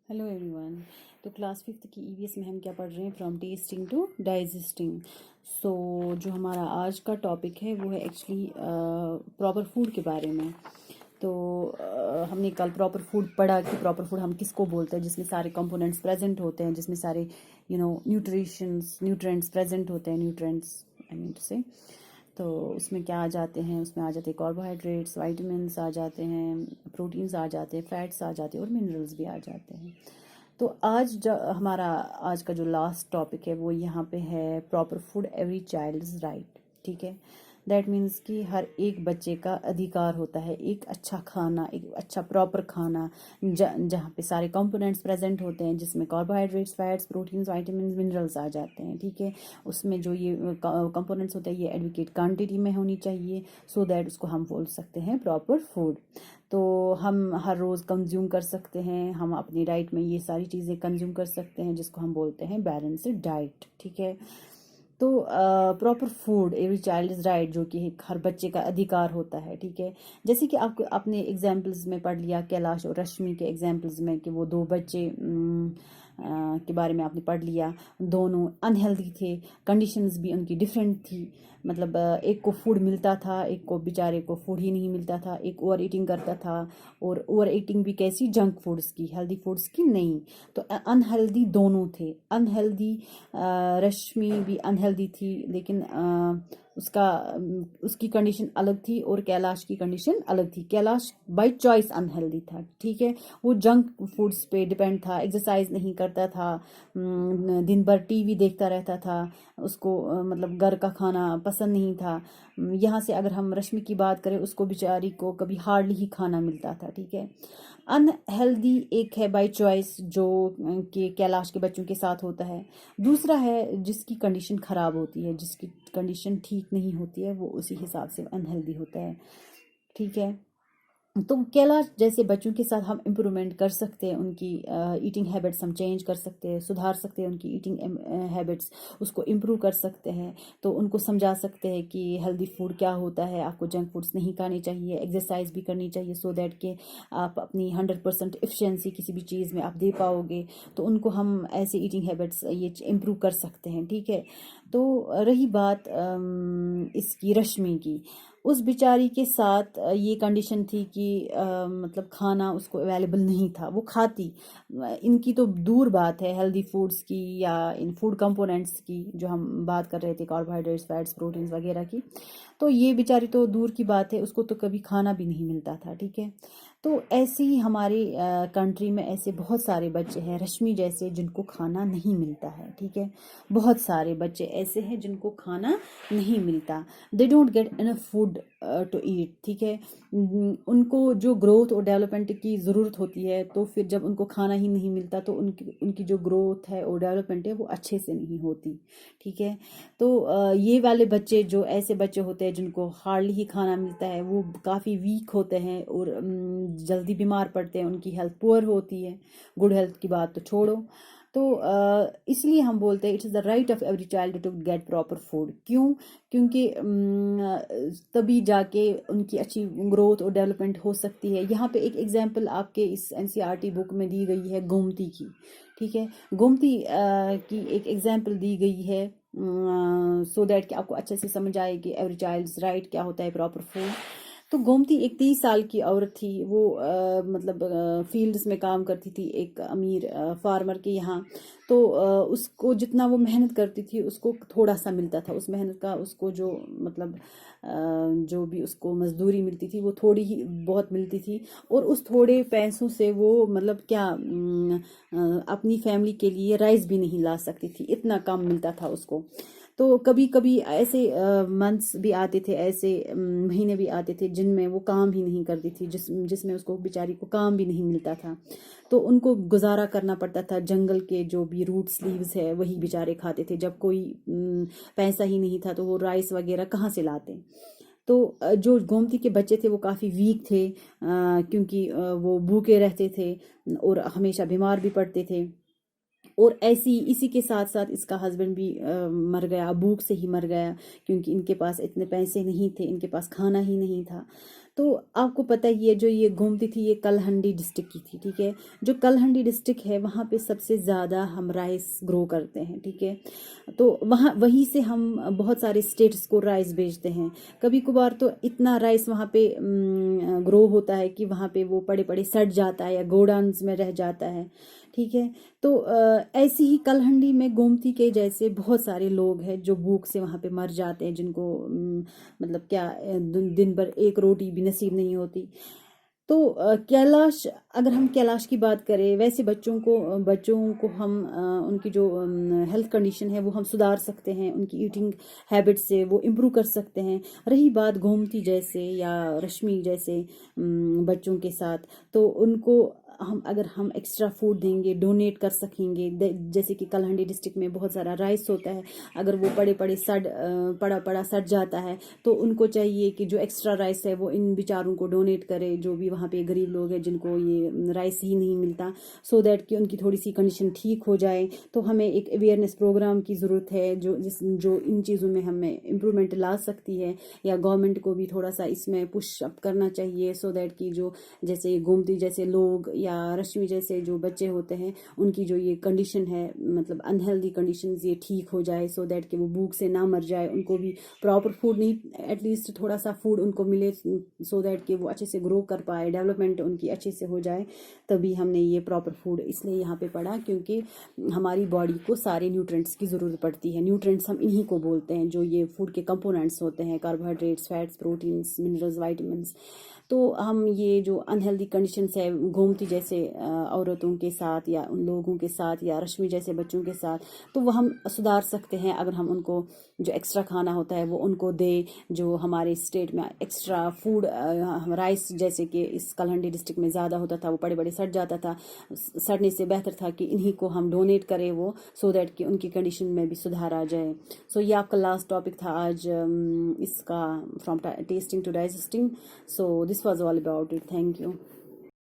Hello everyone. तो class fifth की EVS में हम क्या पढ़ रहे हैं, फ्रॉम टेस्टिंग टू डाइजेस्टिंग। सो जो हमारा आज का टॉपिक है वो है एक्चुअली प्रॉपर फूड के बारे में। तो हमने कल प्रॉपर फूड पढ़ा कि प्रॉपर फूड हम किसको बोलते हैं, जिसमें सारे कंपोनेंट्स प्रेजेंट होते हैं, जिसमें सारे न्यूट्रेंट्स प्रेजेंट होते हैं, न्यूट्रेंट्स आई मीन टू से। तो उसमें क्या आ जाते हैं, उसमें आ जाते हैं कार्बोहाइड्रेट्स, वाइटामिन्स आ जाते हैं, प्रोटीन्स आ जाते हैं, फैट्स आ जाते हैं और मिनरल्स भी आ जाते हैं। तो आज जो हमारा आज का जो लास्ट टॉपिक है वो यहाँ पे है proper food every child is right. ठीक है, दैट मीन्स कि हर एक बच्चे का अधिकार होता है एक अच्छा खाना, एक अच्छा प्रॉपर खाना जहाँ पे सारे कंपोनेंट्स प्रेजेंट होते हैं, जिसमें carbohydrates, fats, proteins, vitamin, minerals आ जाते हैं। ठीक है, उसमें जो ये कंपोनेंट्स होते हैं ये एडुकेट क्वांटिटी में होनी चाहिए, सो दैट उसको हम बोल सकते हैं प्रॉपर फूड। तो हम हर रोज़ कंज्यूम कर सकते हैं, हम अपनी डाइट में ये सारी चीज़ें कंज्यूम कर सकते हैं, जिसको हम बोलते हैं बैलेंस्ड डाइट। ठीक है, तो proper food every child is right, जो कि हर बच्चे का अधिकार होता है। ठीक है, जैसे कि आपको आपने एग्जाम्पल्स में पढ़ लिया, कैलाश और रश्मि के एग्जाम्पल्स में, कि वो दो बच्चे के बारे में आपने पढ़ लिया। दोनों अनहेल्दी थे, कंडीशंस भी उनकी डिफरेंट थी। मतलब एक को फूड मिलता था, एक को बेचारे को फूड ही नहीं मिलता था। एक ओवर ईटिंग करता था, और ओवर ईटिंग भी कैसी, जंक फूड्स की, हेल्दी फूड्स की नहीं। तो अनहेल्दी दोनों थे। अनहेल्दी रश्मि भी अनहेल्दी थी, लेकिन उसकी कंडीशन अलग थी और कैलाश की कंडीशन अलग थी। कैलाश बाय चॉइस अनहेल्दी था। ठीक है, वो जंक फूड्स पे डिपेंड था, एक्सरसाइज नहीं करता था, दिन भर टीवी देखता रहता था, उसको मतलब घर का खाना पसंद नहीं था। यहाँ से अगर हम रश्मि की बात करें, उसको बेचारी को कभी हार्डली ही खाना मिलता था। ठीक है, अनहेल्दी एक है बाय चॉइस, जो कि कैलाश के बच्चों के साथ होता है। दूसरा है जिसकी कंडीशन ख़राब होती है, जिसकी कंडीशन ठीक नहीं होती है, वो उसी हिसाब से अनहेल्दी होता है। ठीक है, तो कैलाश जैसे बच्चों के साथ हम इम्प्रूवमेंट कर सकते हैं, उनकी ईटिंग हैबिट्स हम चेंज कर सकते हैं, सुधार सकते हैं उनकी ईटिंग हैबिट्स, उसको इम्प्रूव कर सकते हैं। तो उनको समझा सकते हैं कि हेल्दी फूड क्या होता है, आपको जंक फूड्स नहीं खाने चाहिए, एक्सरसाइज भी करनी चाहिए, सो दैट कि आप अपनी 100% एफिशिएंसी किसी भी चीज़ में आप दे पाओगे। तो उनको हम ऐसे ईटिंग हैबिट्स ये इम्प्रूव कर सकते हैं। ठीक है, तो रही बात इसकी रश्मि की, उस बेचारी के साथ ये कंडीशन थी कि मतलब खाना उसको अवेलेबल नहीं था, वो खाती। इनकी तो दूर बात है हेल्दी फूड्स की या इन फूड कंपोनेंट्स की, जो हम बात कर रहे थे, कार्बोहाइड्रेट्स, फैट्स, प्रोटीन्स वगैरह की। तो ये बेचारी तो दूर की बात है, उसको तो कभी खाना भी नहीं मिलता था। ठीक है, तो ऐसे ही हमारी कंट्री में ऐसे बहुत सारे बच्चे हैं रश्मि जैसे, जिनको खाना नहीं मिलता है। ठीक है, बहुत सारे बच्चे ऐसे हैं जिनको खाना नहीं मिलता, they don't get enough food to eat. ठीक है, उनको जो ग्रोथ और डेवलपमेंट की ज़रूरत होती है, तो फिर जब उनको खाना ही नहीं मिलता, तो उनकी जो ग्रोथ है और डेवलपमेंट है वो अच्छे से नहीं होती। ठीक है, तो ये वाले बच्चे, जो ऐसे बच्चे होते हैं जिनको हार्डली ही खाना मिलता है, वो काफ़ी वीक होते हैं और जल्दी बीमार पड़ते हैं, उनकी हेल्थ पुअर होती है। गुड हेल्थ की बात तो छोड़ो। तो इसलिए हम बोलते हैं it is the right of every child to get proper food. क्यों? क्योंकि तभी जाके उनकी अच्छी ग्रोथ और डेवलपमेंट हो सकती है। यहाँ पे एक एग्जांपल आपके इस एनसीईआरटी बुक में दी गई है गोमती की। ठीक है, गोमती की एक एग्जांपल दी गई है, सो दैट कि आपको अच्छे से समझ आए कि एवरी चाइल्ड्स राइट क्या होता है, प्रॉपर फूड। तो गोमती एक 30 साल की औरत थी। वो मतलब फील्ड्स में काम करती थी, एक अमीर फार्मर के यहाँ। तो उसको जितना वो मेहनत करती थी, उसको थोड़ा सा मिलता था। उस मेहनत का उसको जो मतलब जो भी उसको मजदूरी मिलती थी, वो थोड़ी ही बहुत मिलती थी। और उस थोड़े पैसों से वो मतलब क्या अपनी फैमिली के लिए राइस भी नहीं ला सकती थी, इतना कम मिलता था उसको। तो कभी कभी ऐसे मंथ्स भी आते थे, ऐसे महीने भी आते थे जिनमें वो काम ही नहीं करती थी, जिसमें उसको बेचारी को काम भी नहीं मिलता था। तो उनको गुजारा करना पड़ता था, जंगल के जो भी रूट्स लीव्स है वही बेचारे खाते थे। जब कोई पैसा ही नहीं था, तो वो राइस वगैरह कहाँ से लाते। तो जो गोमती के बच्चे थे वो काफ़ी वीक थे, क्योंकि वो भूखे रहते थे और हमेशा बीमार भी पड़ते थे। और ऐसी इसी के साथ साथ इसका हस्बैंड भी मर गया, भूख से ही मर गया, क्योंकि इनके पास इतने पैसे नहीं थे, इनके पास खाना ही नहीं था। تو آپ کو پتہ ہی ہے جو یہ گومتی تھی یہ کلہنڈی ڈسٹرکٹ کی تھی، ٹھیک ہے. جو کلہنڈی ڈسٹرکٹ ہے وہاں پہ سب سے زیادہ ہم رائس گرو کرتے ہیں، ٹھیک ہے. تو وہیں سے ہم بہت سارے اسٹیٹس کو رائس بھیجتے ہیں. کبھی کبھار تو اتنا رائس وہاں پہ گرو ہوتا ہے کہ وہاں پہ وہ پڑے پڑے سڑ جاتا ہے یا گوڈاؤنز میں رہ جاتا ہے، ٹھیک ہے. تو ایسی ہی کلہنڈی میں گومتی کے جیسے بہت سارے لوگ ہیں جو بھوک سے وہاں پہ مر جاتے ہیں، جن کو مطلب کیا دن بھر ایک روٹی بھی نصیب نہیں ہوتی. تو کیلاش، اگر ہم کیلاش کی بات کریں، ویسے بچوں کو ہم ان کی جو ہیلتھ کنڈیشن ہے وہ ہم سدھار سکتے ہیں، ان کی ایٹنگ ہیبٹ سے وہ امپروو کر سکتے ہیں. رہی بات گومتی جیسے یا رشمی جیسے بچوں کے ساتھ، تو ان کو اگر ہم ایکسٹرا فوڈ دیں گے، ڈونیٹ کر سکیں گے. جیسے کہ کلہنڈی ڈسٹرکٹ میں بہت سارا رائس ہوتا ہے، اگر وہ پڑا سڑ جاتا ہے تو ان کو چاہیے کہ جو ایکسٹرا رائس ہے وہ ان بیچاروں کو ڈونیٹ کرے، جو بھی وہاں پہ غریب لوگ ہیں جن کو یہ رائس ہی نہیں ملتا، سو دیٹ کہ ان کی تھوڑی سی کنڈیشن ٹھیک ہو جائے. تو ہمیں ایک اویئرنیس پروگرام کی ضرورت ہے جو ان چیزوں میں ہمیں امپرومنٹ لا سکتی ہے، یا گورنمنٹ کو بھی تھوڑا سا اس میں پش اپ کرنا چاہیے، سو دیٹ کہ جو جیسے گومتی جیسے لوگ یا رشمی جیسے جو بچے ہوتے ہیں ان کی جو یہ کنڈیشن ہے، مطلب انہیلدی کنڈیشنز، یہ ٹھیک ہو جائے، سو دیٹ کہ وہ بھوک سے نہ مر جائے. ان کو بھی پراپر فوڈ نہیں، ایٹ لیسٹ تھوڑا سا فوڈ ان کو ملے، سو دیٹ کہ وہ اچھے سے گرو کر پائے، ڈیولپمنٹ ان کی اچھے سے ہو جائے. تبھی ہم نے یہ پراپر فوڈ اس لیے یہاں پہ پڑھا کیونکہ ہماری باڈی کو سارے نیوٹرینٹس کی ضرورت پڑتی ہے. نیوٹرینٹس ہم انہی کو بولتے ہیں جو یہ فوڈ کے کمپوننٹس ہوتے ہیں، carbohydrates, fats, proteins, minerals, vitamins. تو ہم یہ جو انہیلدی کنڈیشنس ہے گومتی جیسے عورتوں کے ساتھ یا ان لوگوں کے ساتھ یا رشمی جیسے بچوں کے ساتھ، تو وہ ہم سدھار سکتے ہیں اگر ہم ان کو جو ایکسٹرا کھانا ہوتا ہے وہ ان کو دے. جو ہمارے اسٹیٹ میں ایکسٹرا فوڈ رائس جیسے کہ اس کلہنڈی ڈسٹرکٹ میں زیادہ ہوتا تھا، وہ بڑے سڑ جاتا تھا. سڑنے سے بہتر تھا کہ انہی کو ہم ڈونیٹ کریں وہ، سو دیٹ کہ ان کی کنڈیشن میں بھی سدھار آ جائے. سو یہ آپ کا لاسٹ ٹاپک تھا آج اس کا، from testing to digesting. So this was all about it. Thank you.